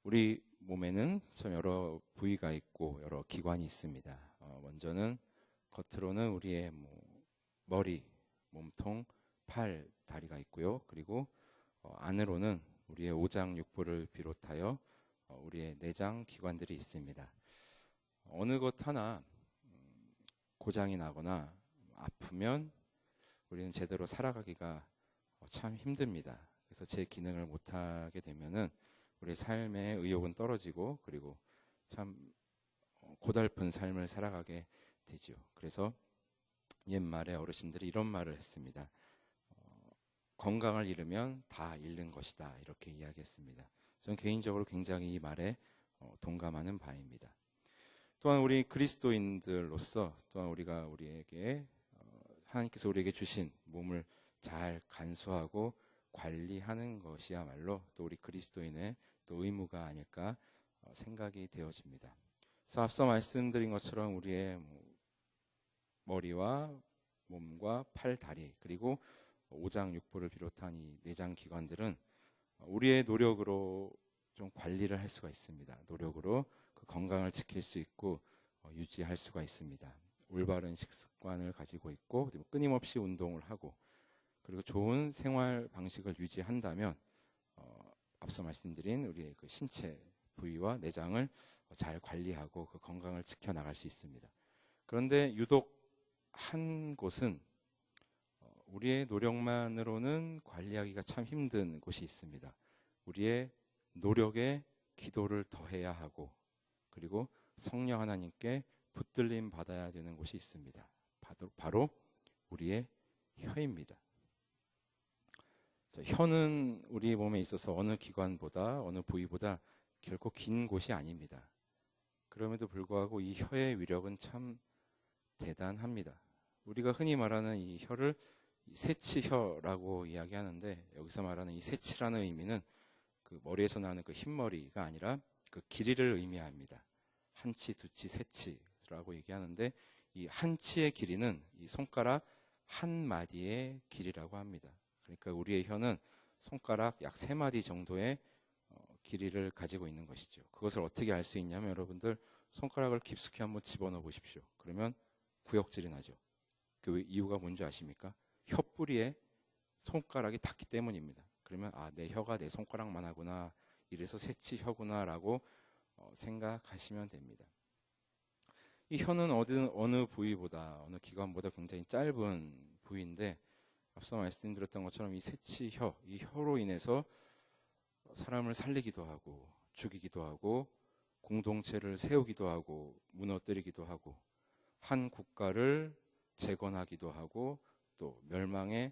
우리 몸에는 참 여러 부위가 있고 여러 기관이 있습니다. 먼저는 겉으로는 우리의 머리, 몸통, 팔, 다리가 있고요. 그리고 안으로는 우리의 오장육부를 비롯하여 우리의 내장 기관들이 있습니다. 어느 것 하나 고장이 나거나 아프면 우리는 제대로 살아가기가 참 힘듭니다. 그래서 제 기능을 못하게 되면은 우리 삶의 의욕은 떨어지고 그리고 참 고달픈 삶을 살아가게 되죠. 그래서 옛말에 어르신들이 이런 말을 했습니다. 건강을 잃으면 다 잃는 것이다, 이렇게 이야기했습니다. 저는 개인적으로 굉장히 이 말에 동감하는 바입니다. 또한 우리 그리스도인들로서 또한 우리에게 하나님께서 우리에게 주신 몸을 잘 간수하고 관리하는 것이야말로 또 우리 그리스도인의 또 의무가 아닐까 생각이 되어집니다. 그래서 앞서 말씀드린 것처럼 우리의 머리와 몸과 팔, 다리 그리고 오장육부를 비롯한 이 내장 기관들은 우리의 노력으로 좀 관리를 할 수가 있습니다. 노력으로 그 건강을 지킬 수 있고 유지할 수가 있습니다. 올바른 식습관을 가지고 있고 그리고 끊임없이 운동을 하고 그리고 좋은 생활 방식을 유지한다면 앞서 말씀드린 우리의 그 신체 부위와 내장을 잘 관리하고 그 건강을 지켜나갈 수 있습니다. 그런데 유독 한 곳은 우리의 노력만으로는 관리하기가 참 힘든 곳이 있습니다. 우리의 노력에 기도를 더해야 하고 그리고 성령 하나님께 붙들림 받아야 되는 곳이 있습니다. 바로 우리의 혀입니다. 혀는 우리 몸에 있어서 어느 기관보다 어느 부위보다 결코 긴 곳이 아닙니다. 그럼에도 불구하고 이 혀의 위력은 참 대단합니다. 우리가 흔히 말하는 이 혀를 새치혀라고 이야기하는데 여기서 말하는 이 새치라는 의미는 그 머리에서 나는 그 흰머리가 아니라 그 길이를 의미합니다. 한치, 두치, 세치라고 얘기하는데 이 한치의 길이는 이 손가락 한 마디의 길이라고 합니다. 그러니까 우리의 혀는 손가락 약 3마디 정도의 길이를 가지고 있는 것이죠. 그것을 어떻게 알 수 있냐면 여러분들 손가락을 깊숙이 한번 집어넣어 보십시오. 그러면 구역질이 나죠. 그 이유가 뭔지 아십니까? 혀뿌리에 손가락이 닿기 때문입니다. 그러면 내 혀가 내 손가락만 하구나, 이래서 새치혀구나 라고 생각하시면 됩니다. 이 혀는 어느 부위보다 어느 기관보다 굉장히 짧은 부위인데 앞서 말씀드렸던 것처럼 이 새치혀, 이 혀로 인해서 사람을 살리기도 하고 죽이기도 하고 공동체를 세우기도 하고 무너뜨리기도 하고 한 국가를 재건하기도 하고 또 멸망에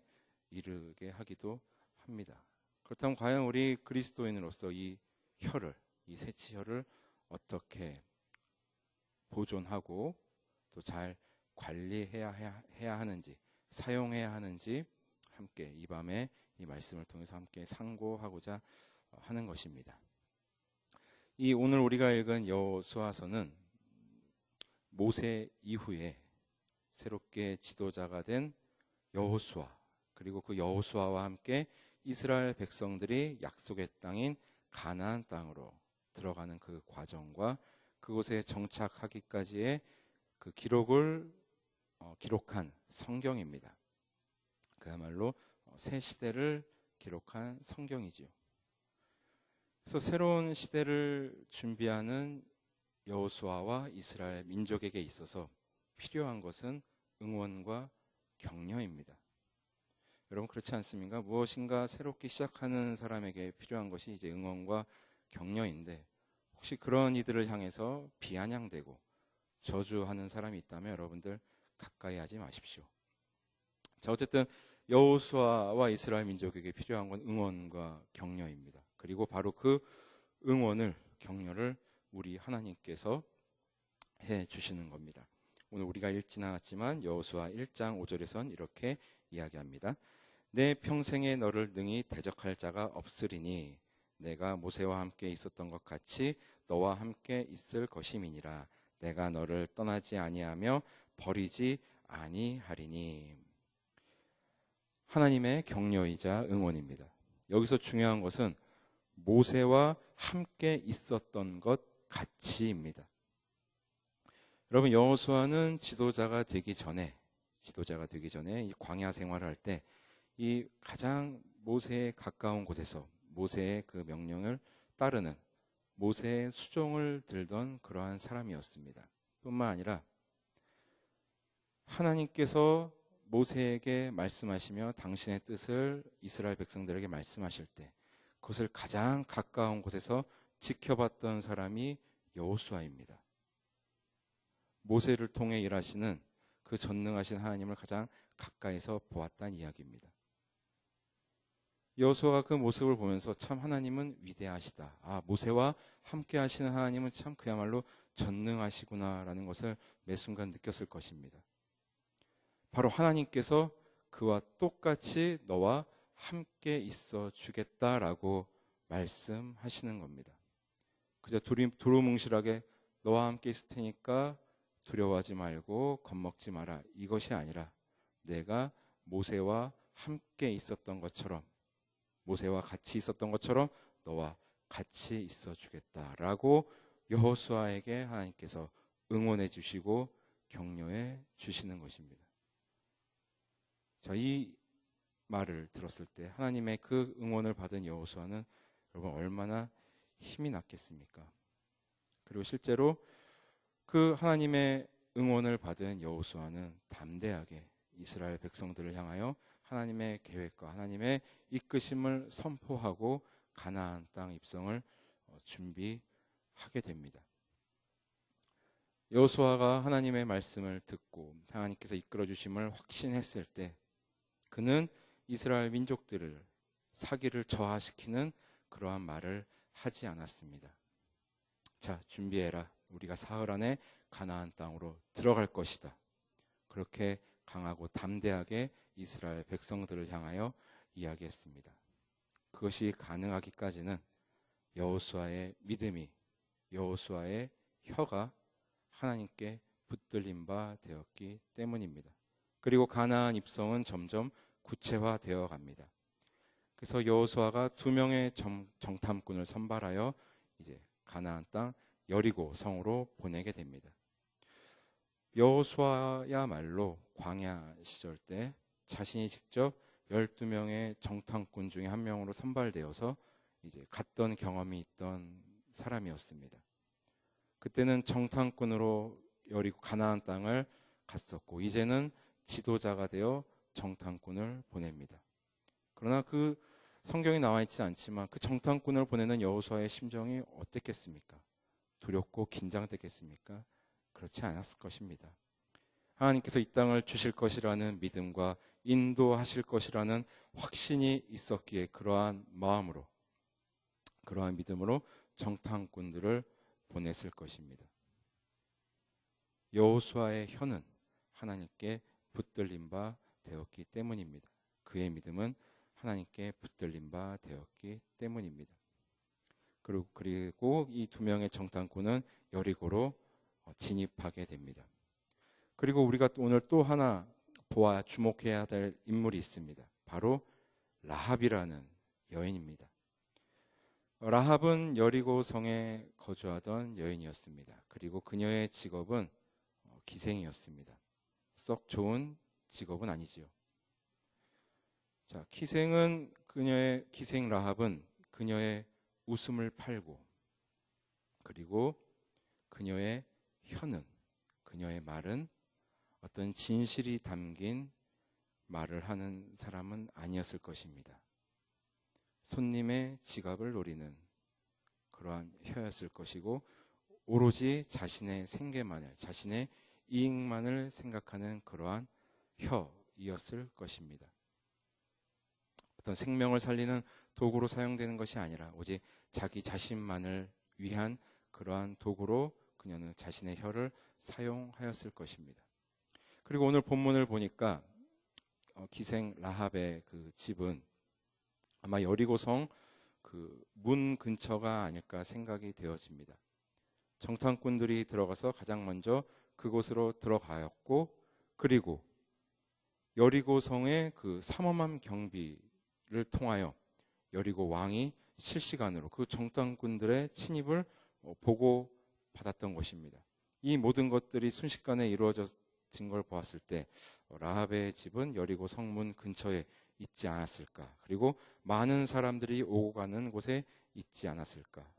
이르게 하기도 합니다. 그렇다면 과연 우리 그리스도인으로서 이 새치혀를 어떻게 보존하고 또 잘 관리해야 하는지, 사용해야 하는지 함께 이 밤에 이 말씀을 통해서 함께 상고하고자 하는 것입니다. 이 오늘 우리가 읽은 여호수아서는 모세 이후에 새롭게 지도자가 된 여호수아, 그리고 그 여호수아와 함께 이스라엘 백성들이 약속의 땅인 가나안 땅으로 들어가는 그 과정과 그곳에 정착하기까지의 그 기록을 기록한 성경입니다. 그야말로 새 시대를 기록한 성경이지요. 그래서 새로운 시대를 준비하는 여호수아와 이스라엘 민족에게 있어서 필요한 것은 응원과 격려입니다. 여러분 그렇지 않습니까? 무엇인가 새롭게 시작하는 사람에게 필요한 것이 이제 응원과 격려인데 혹시 그런 이들을 향해서 비아냥대고 저주하는 사람이 있다면 여러분들 가까이 하지 마십시오. 자, 어쨌든 여호수아와 이스라엘 민족에게 필요한 건 응원과 격려입니다. 그리고 바로 그 응원을, 격려를 우리 하나님께서 해 주시는 겁니다. 오늘 우리가 읽진 않았지만 여호수아 1장 5절에선 이렇게 이야기합니다. 내 평생에 너를 능히 대적할 자가 없으리니 내가 모세와 함께 있었던 것 같이 너와 함께 있을 것임이니라. 내가 너를 떠나지 아니하며 버리지 아니하리니. 하나님의 격려이자 응원입니다. 여기서 중요한 것은 모세와 함께 있었던 것 같이입니다. 여러분, 여호수아는 지도자가 되기 전에 이 광야 생활을 할 때 이 가장 모세에 가까운 곳에서 모세의 그 명령을 따르는 모세의 수종을 들던 그러한 사람이었습니다. 뿐만 아니라 하나님께서 모세에게 말씀하시며 당신의 뜻을 이스라엘 백성들에게 말씀하실 때 그것을 가장 가까운 곳에서 지켜봤던 사람이 여호수아입니다. 모세를 통해 일하시는 그 전능하신 하나님을 가장 가까이서 보았다는 이야기입니다. 여호수아가 그 모습을 보면서 참 하나님은 위대하시다. 아, 모세와 함께 하시는 하나님은 참 그야말로 전능하시구나라는 것을 매 순간 느꼈을 것입니다. 바로 하나님께서 그와 똑같이 너와 함께 있어 주겠다라고 말씀하시는 겁니다. 그저 두루뭉실하게 너와 함께 있을 테니까 두려워하지 말고 겁먹지 마라, 이것이 아니라 내가 모세와 함께 있었던 것처럼, 모세와 같이 있었던 것처럼 너와 같이 있어 주겠다라고 여호수아에게 하나님께서 응원해 주시고 격려해 주시는 것입니다. 자, 이 말을 들었을 때 하나님의 그 응원을 받은 여호수아는 여러분 얼마나 힘이 났겠습니까? 그리고 실제로 그 하나님의 응원을 받은 여호수아는 담대하게 이스라엘 백성들을 향하여 하나님의 계획과 하나님의 이끄심을 선포하고 가나안 땅 입성을 준비하게 됩니다. 여호수아가 하나님의 말씀을 듣고 하나님께서 이끌어 주심을 확신했을 때 그는 이스라엘 민족들을 사기를 저하시키는 그러한 말을 하지 않았습니다. 자, 준비해라. 우리가 사흘 안에 가나안 땅으로 들어갈 것이다. 그렇게 강하고 담대하게 이스라엘 백성들을 향하여 이야기했습니다. 그것이 가능하기까지는 여호수아의 믿음이, 여호수아의 혀가 하나님께 붙들린 바 되었기 때문입니다. 그리고 가나안 입성은 점점 구체화되어 갑니다. 그래서 여호수아가 2명의 정탐꾼을 선발하여 이제 가나안 땅 여리고 성으로 보내게 됩니다. 여호수아야말로 광야 시절 때 자신이 직접 12명의 정탐꾼 중에 한 명으로 선발되어서 이제 갔던 경험이 있던 사람이었습니다. 그때는 정탐꾼으로 여리고 가나안 땅을 갔었고 이제는 지도자가 되어 정탐꾼을 보냅니다. 그러나 그 성경에 나와 있지 않지만 그 정탐꾼을 보내는 여호수아의 심정이 어땠겠습니까? 두렵고 긴장됐겠습니까? 그렇지 않았을 것입니다. 하나님께서 이 땅을 주실 것이라는 믿음과 인도하실 것이라는 확신이 있었기에 그러한 마음으로, 그러한 믿음으로 정탐꾼들을 보냈을 것입니다. 여호수아의 혀는 하나님께 붙들린 바 되었기 때문입니다. 그의 믿음은 하나님께 붙들린 바 되었기 때문입니다. 그리고 이 2명의 정탐꾼은 여리고로 진입하게 됩니다. 그리고 우리가 오늘 또 하나 주목해야 될 인물이 있습니다. 바로 라합이라는 여인입니다. 라합은 여리고 성에 거주하던 여인이었습니다. 그리고 그녀의 직업은 기생이었습니다. 썩 좋은 직업은 아니지요. 자, 기생 라합은 그녀의 웃음을 팔고 그리고 그녀의 혀는, 그녀의 말은 어떤 진실이 담긴 말을 하는 사람은 아니었을 것입니다. 손님의 지갑을 노리는 그러한 혀였을 것이고 오로지 자신의 생계만을, 자신의 이익만을 생각하는 그러한 혀이었을 것입니다. 어떤 생명을 살리는 도구로 사용되는 것이 아니라 오직 자기 자신만을 위한 그러한 도구로 그녀는 자신의 혀를 사용하였을 것입니다. 그리고 오늘 본문을 보니까 기생 라합의 그 집은 아마 여리고성 그 문 근처가 아닐까 생각이 되어집니다. 정탐꾼들이 들어가서 가장 먼저 그곳으로 들어가였고 그리고 여리고성의 그 삼엄한 경비를 통하여 여리고 왕이 실시간으로 그 정탐꾼들의 침입을 보고받았던 것입니다. 이 모든 것들이 순식간에 이루어진 걸 보았을 때 라합의 집은 여리고 성문 근처에 있지 않았을까? 그리고 많은 사람들이 오고 가는 곳에 있지 않았을까?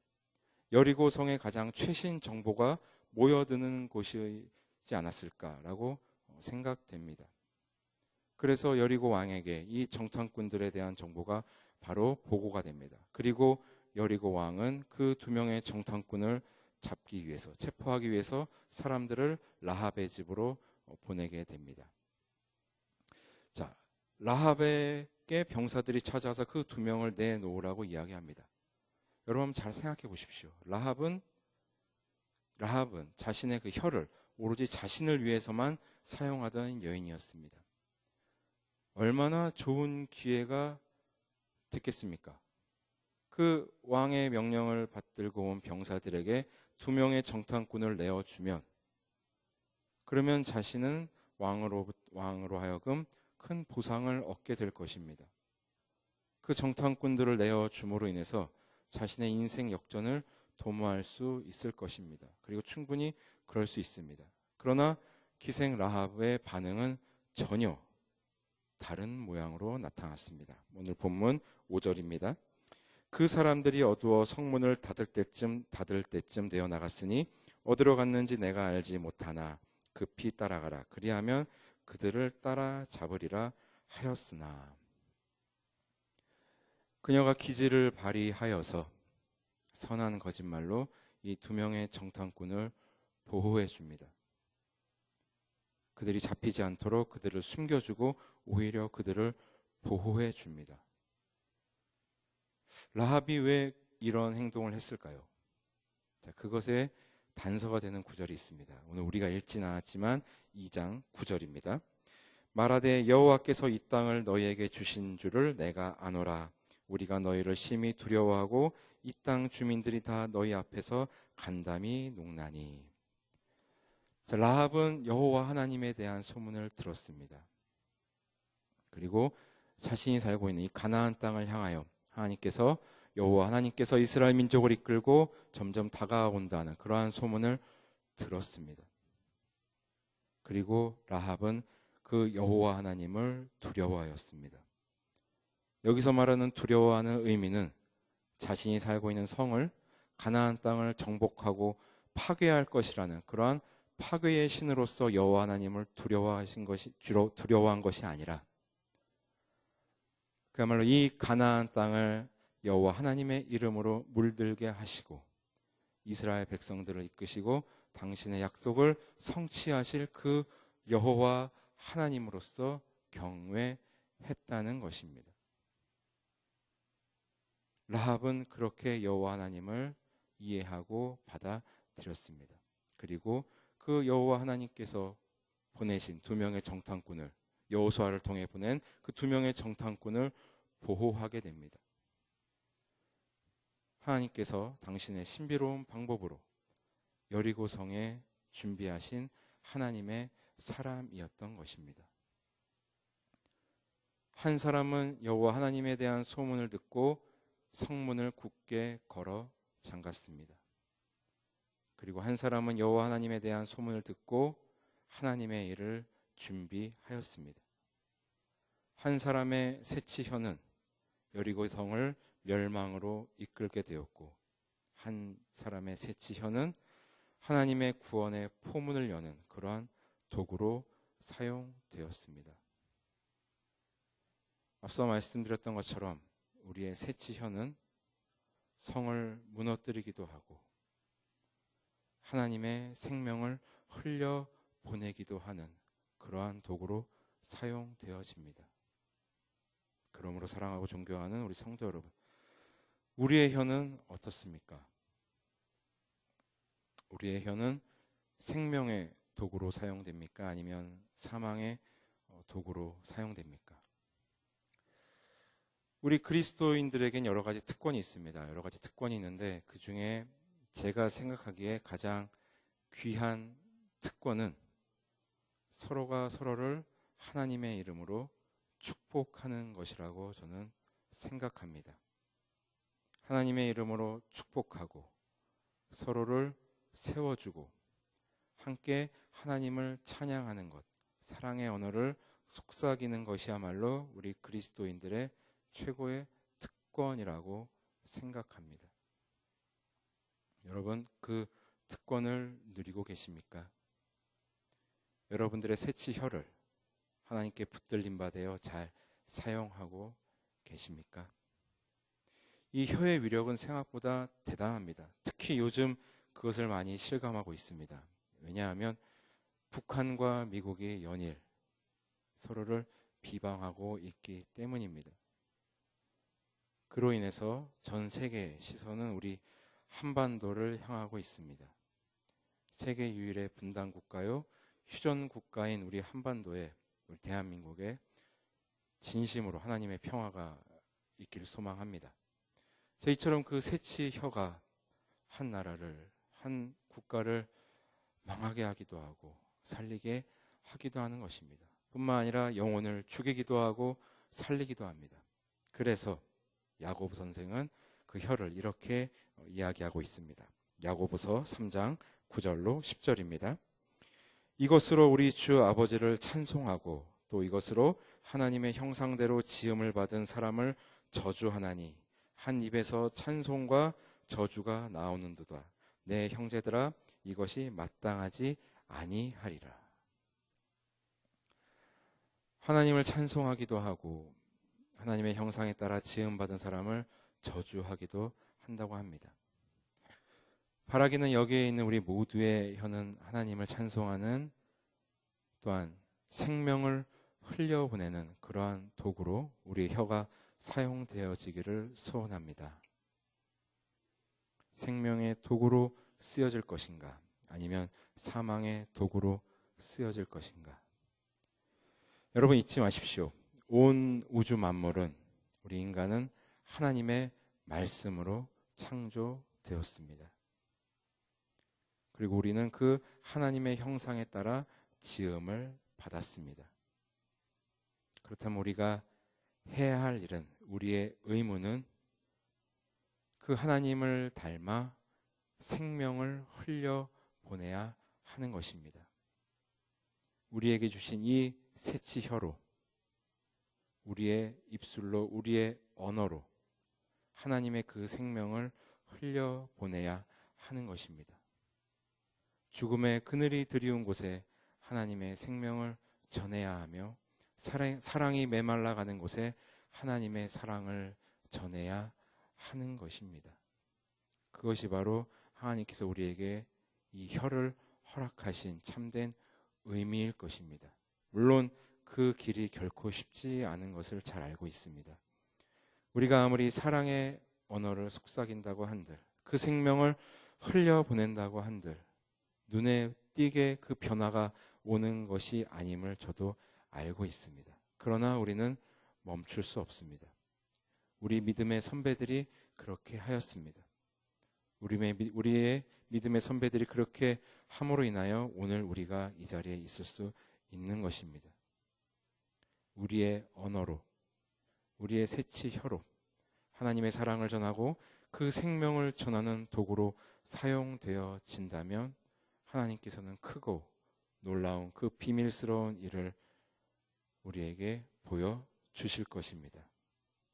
여리고 성의 가장 최신 정보가 모여드는 곳이지 않았을까라고 생각됩니다. 그래서 여리고 왕에게 이 정탐꾼들에 대한 정보가 바로 보고가 됩니다. 그리고 여리고 왕은 그 2명의 정탐꾼을 잡기 위해서, 체포하기 위해서 사람들을 라합의 집으로 보내게 됩니다. 자, 라합에게 병사들이 찾아와서 그 2명을 내놓으라고 이야기합니다. 여러분 잘 생각해 보십시오. 라합은 자신의 그 혀를 오로지 자신을 위해서만 사용하던 여인이었습니다. 얼마나 좋은 기회가 됐겠습니까? 그 왕의 명령을 받들고 온 병사들에게 2명의 정탐꾼을 내어주면, 그러면 자신은 왕으로 하여금 큰 보상을 얻게 될 것입니다. 그 정탐꾼들을 내어줌으로 인해서 자신의 인생 역전을 도모할 수 있을 것입니다. 그리고 충분히 그럴 수 있습니다. 그러나 기생 라합의 반응은 전혀 다른 모양으로 나타났습니다. 오늘 본문 5절입니다. 그 사람들이 어두워 성문을 닫을 때쯤 되어 나갔으니 어디로 갔는지 내가 알지 못하나 급히 따라가라. 그리하면 그들을 따라잡으리라 하였으나. 그녀가 기지를 발휘하여서 선한 거짓말로 이 2명의 정탐꾼을 보호해 줍니다. 그들이 잡히지 않도록 그들을 숨겨주고 오히려 그들을 보호해 줍니다. 라합이 왜 이런 행동을 했을까요? 자, 그것에 단서가 되는 구절이 있습니다. 오늘 우리가 읽진 않았지만 2장 9절입니다. 말하되 여호와께서 이 땅을 너희에게 주신 줄을 내가 아노라. 우리가 너희를 심히 두려워하고 이 땅 주민들이 다 너희 앞에서 간담이 녹나니. 자, 라합은 여호와 하나님에 대한 소문을 들었습니다. 그리고 자신이 살고 있는 이 가나안 땅을 향하여 여호와 하나님께서 이스라엘 민족을 이끌고 점점 다가온다는 그러한 소문을 들었습니다. 그리고 라합은 그 여호와 하나님을 두려워하였습니다. 여기서 말하는 두려워하는 의미는 자신이 살고 있는 성을, 가나안 땅을 정복하고 파괴할 것이라는 그러한 파괴의 신으로서 여호와 하나님을 두려워한 것이 아니라, 그야말로 이 가나안 땅을 여호와 하나님의 이름으로 물들게 하시고 이스라엘 백성들을 이끄시고 당신의 약속을 성취하실 그 여호와 하나님으로서 경외했다는 것입니다. 라합은 그렇게 여호와 하나님을 이해하고 받아들였습니다. 그리고 그 여호와 하나님께서 보내신 2명의 정탐꾼을, 여호수아를 통해 보낸 그 2명의 정탐꾼을 보호하게 됩니다. 하나님께서 당신의 신비로운 방법으로 여리고 성에 준비하신 하나님의 사람이었던 것입니다. 한 사람은 여호와 하나님에 대한 소문을 듣고 성문을 굳게 걸어 잠갔습니다. 그리고 한 사람은 여호와 하나님에 대한 소문을 듣고 하나님의 일을 준비하였습니다. 한 사람의 새치혀는 여리고 성을 멸망으로 이끌게 되었고, 한 사람의 새치혀는 하나님의 구원의 포문을 여는 그러한 도구로 사용되었습니다. 앞서 말씀드렸던 것처럼 우리의 새치혀는 성을 무너뜨리기도 하고 하나님의 생명을 흘려보내기도 하는 그러한 도구로 사용되어집니다. 그러므로 사랑하고 존경하는 우리 성도 여러분, 우리의 혀는 어떻습니까? 우리의 혀는 생명의 도구로 사용됩니까? 아니면 사망의 도구로 사용됩니까? 우리 그리스도인들에겐 여러 가지 특권이 있습니다. 여러 가지 특권이 있는데 그 중에 제가 생각하기에 가장 귀한 특권은 서로가 서로를 하나님의 이름으로 축복하는 것이라고 저는 생각합니다. 하나님의 이름으로 축복하고 서로를 세워주고 함께 하나님을 찬양하는 것, 사랑의 언어를 속삭이는 것이야말로 우리 그리스도인들의 최고의 특권이라고 생각합니다. 여러분, 그 특권을 누리고 계십니까? 여러분들의 새치혀를 하나님께 붙들림 받아 잘 사용하고 계십니까? 이 혀의 위력은 생각보다 대단합니다. 특히 요즘 그것을 많이 실감하고 있습니다. 왜냐하면 북한과 미국이 연일 서로를 비방하고 있기 때문입니다. 그로 인해서 전 세계의 시선은 우리 한반도를 향하고 있습니다. 세계 유일의 분단 국가요, 휴전 국가인 우리 한반도에, 우리 대한민국에 진심으로 하나님의 평화가 있기를 소망합니다. 저희처럼 그 새치 혀가 한 나라를, 한 국가를 망하게 하기도 하고 살리게 하기도 하는 것입니다. 뿐만 아니라 영혼을 죽이기도 하고 살리기도 합니다. 그래서 야고보 선생은 그 혀를 이렇게 이야기하고 있습니다. 야고보서 3장 9절로 10절입니다. 이것으로 우리 주 아버지를 찬송하고 또 이것으로 하나님의 형상대로 지음을 받은 사람을 저주하나니 한 입에서 찬송과 저주가 나오는도다. 내 형제들아, 이것이 마땅하지 아니하리라. 하나님을 찬송하기도 하고 하나님의 형상에 따라 지음받은 사람을 저주하기도 한다고 합니다. 바라기는 여기에 있는 우리 모두의 혀는 하나님을 찬송하는, 또한 생명을 흘려보내는 그러한 도구로 우리의 혀가 사용되어지기를 소원합니다. 생명의 도구로 쓰여질 것인가, 아니면 사망의 도구로 쓰여질 것인가. 여러분, 잊지 마십시오. 온 우주 만물은, 우리 인간은 하나님의 말씀으로 창조되었습니다. 그리고 우리는 그 하나님의 형상에 따라 지음을 받았습니다. 그렇다면 우리가 해야 할 일은, 우리의 의무는 그 하나님을 닮아 생명을 흘려보내야 하는 것입니다. 우리에게 주신 이 새치혀로, 우리의 입술로, 우리의 언어로 하나님의 그 생명을 흘려보내야 하는 것입니다. 죽음의 그늘이 드리운 곳에 하나님의 생명을 전해야 하며, 사랑이 메말라가는 곳에 하나님의 사랑을 전해야 하는 것입니다. 그것이 바로 하나님께서 우리에게 이 혀를 허락하신 참된 의미일 것입니다. 물론 그 길이 결코 쉽지 않은 것을 잘 알고 있습니다. 우리가 아무리 사랑의 언어를 속삭인다고 한들, 그 생명을 흘려보낸다고 한들 눈에 띄게 그 변화가 오는 것이 아님을 저도 알고 있습니다. 그러나 우리는 멈출 수 없습니다. 우리 믿음의 선배들이 그렇게 하였습니다. 우리의 믿음의 선배들이 그렇게 함으로 인하여 오늘 우리가 이 자리에 있을 수 있는 것입니다. 우리의 언어로, 우리의 새치혀로 하나님의 사랑을 전하고 그 생명을 전하는 도구로 사용되어진다면 하나님께서는 크고 놀라운 그 비밀스러운 일을 우리에게 보여주실 것입니다.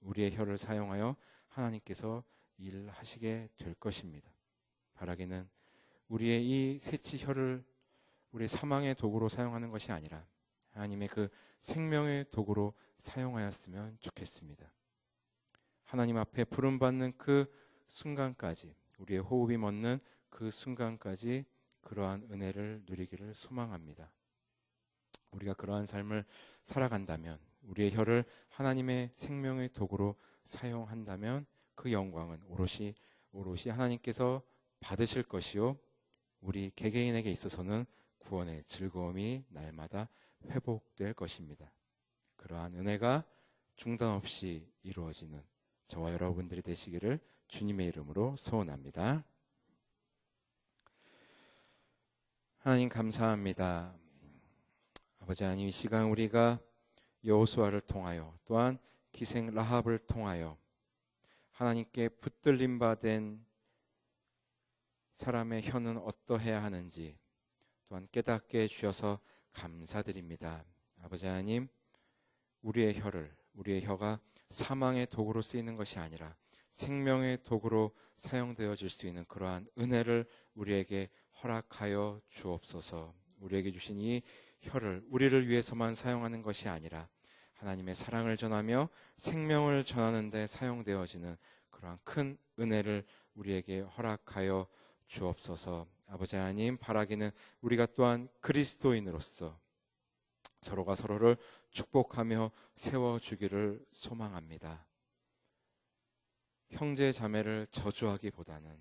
우리의 혀를 사용하여 하나님께서 일하시게 될 것입니다. 바라기는 우리의 이 새치혀를 우리의 사망의 도구로 사용하는 것이 아니라 하나님의 그 생명의 도구로 사용하였으면 좋겠습니다. 하나님 앞에 부름받는 그 순간까지, 우리의 호흡이 멎는 그 순간까지 그러한 은혜를 누리기를 소망합니다. 우리가 그러한 삶을 살아간다면, 우리의 혀를 하나님의 생명의 도구로 사용한다면 그 영광은 오롯이 하나님께서 받으실 것이요, 우리 개개인에게 있어서는 구원의 즐거움이 날마다 회복될 것입니다. 그러한 은혜가 중단 없이 이루어지는 저와 여러분들이 되시기를 주님의 이름으로 소원합니다. 하나님 감사합니다. 아버지 하나님, 이 시간 우리가 여호수아를 통하여, 또한 기생 라합을 통하여 하나님께 붙들림 받은 사람의 혀는 어떠해야 하는지 또한 깨닫게 해주셔서 감사드립니다. 아버지 하나님, 우리의 혀가 사망의 도구로 쓰이는 것이 아니라 생명의 도구로 사용되어질 수 있는 그러한 은혜를 우리에게 허락하여 주옵소서. 우리에게 주신 이 혀를 우리를 위해서만 사용하는 것이 아니라 하나님의 사랑을 전하며 생명을 전하는 데 사용되어지는 그러한 큰 은혜를 우리에게 허락하여 주옵소서. 아버지 하나님, 바라기는 우리가 또한 그리스도인으로서 서로가 서로를 축복하며 세워주기를 소망합니다. 형제 자매를 저주하기보다는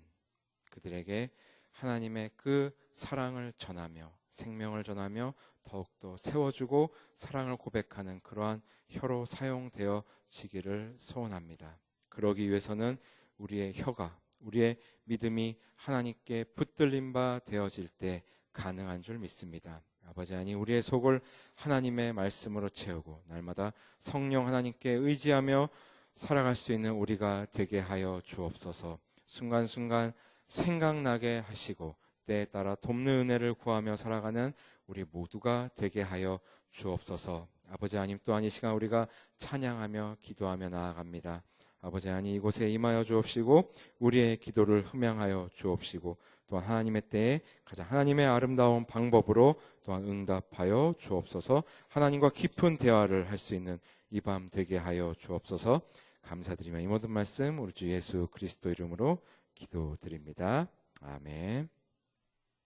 그들에게 하나님의 그 사랑을 전하며 생명을 전하며 더욱더 세워주고 사랑을 고백하는 그러한 혀로 사용되어지기를 소원합니다. 그러기 위해서는 우리의 혀가, 우리의 믿음이 하나님께 붙들림 바 되어질 때 가능한 줄 믿습니다. 아버지 하나님, 우리의 속을 하나님의 말씀으로 채우고 날마다 성령 하나님께 의지하며 살아갈 수 있는 우리가 되게 하여 주옵소서. 순간순간 생각나게 하시고 때에 따라 돕는 은혜를 구하며 살아가는 우리 모두가 되게 하여 주옵소서. 아버지 하나님, 또한 이 시간 우리가 찬양하며 기도하며 나아갑니다. 아버지 하나님, 이곳에 임하여 주옵시고 우리의 기도를 흠양하여 주옵시고 또한 하나님의 때에 가장 하나님의 아름다운 방법으로 또한 응답하여 주옵소서. 하나님과 깊은 대화를 할 수 있는 이 밤 되게 하여 주옵소서. 감사드리며 이 모든 말씀 우리 주 예수 그리스도 이름으로 기도드립니다. 아멘.